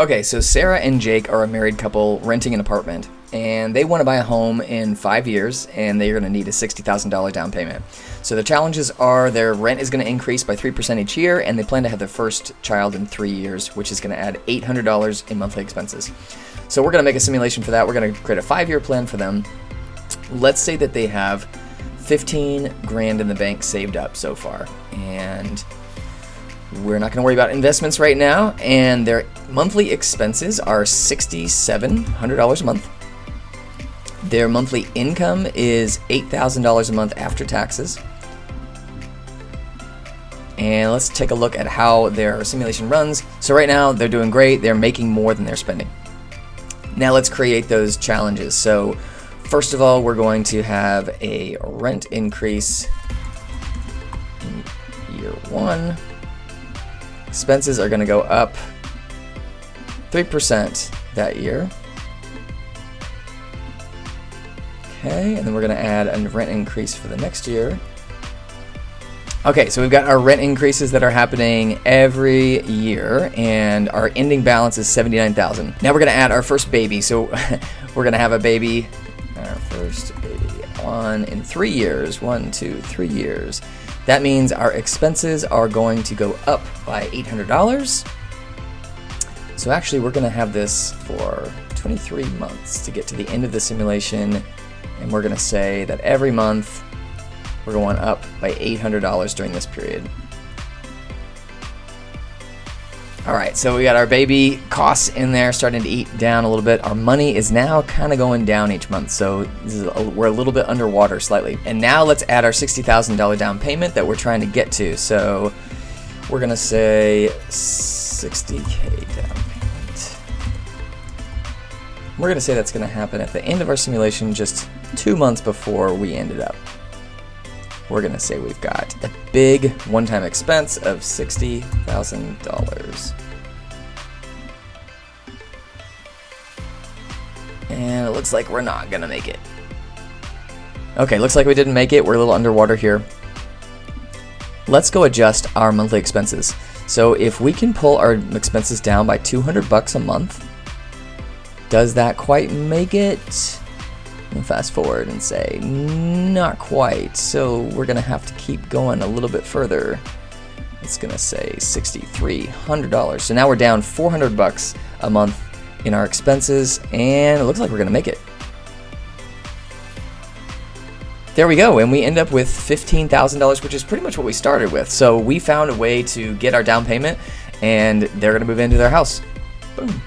Okay, so Sarah and Jake are a married couple renting an apartment, and they want to buy a home in 5 years, and they're going to need a $60,000 down payment. So the challenges are their rent is going to increase by 3% each year, and they plan to have their first child in 3 years, which is going to add $800 in monthly expenses. So we're going to make a simulation for that. We're going to create a 5-year plan for them. Let's say that they have 15 grand in the bank saved up so far, and we're not going to worry about investments right now, and their monthly expenses are $6,700 a month. Their monthly income is $8,000 a month after taxes. And let's take a look at how their simulation runs. So right now, they're doing great. They're making more than they're spending. Now let's create those challenges. So first of all, we're going to have a rent increase in year 1. Expenses are going to go up 3% that year. Okay, and then we're going to add a rent increase for the next year. Okay, so we've got our rent increases that are happening every year, and our ending balance is $79,000. Now we're going to add our first baby. So we're going to have a baby, our first baby on in 3 years. 1, 2, 3 years. That means our expenses are going to go up by $800. So actually, we're going to have this for 23 months to get to the end of the simulation, and we're going to say that every month we're going up by $800 during this period. All right, so we got our baby costs in there starting to eat down a little bit. Our money is now kind of going down each month, so we're a little bit underwater slightly. And now let's add our $60,000 down payment that we're trying to get to. So we're gonna say $60K down payment. We're gonna say that's gonna happen at the end of our simulation, just 2 months before we ended up. We're gonna say we've got a big one-time expense of $60,000. And it looks like we're not gonna make it. Okay, looks like we didn't make it. We're a little underwater here. Let's go adjust our monthly expenses. So if we can pull our expenses down by $200 a month, does that quite make it? And fast forward and say, not quite. So we're gonna have to keep going a little bit further. It's gonna say $6,300. So now we're down $400 a month in our expenses, and it looks like we're gonna make it. There we go, and we end up with $15,000, which is pretty much what we started with. So we found a way to get our down payment, and they're gonna move into their house. Boom.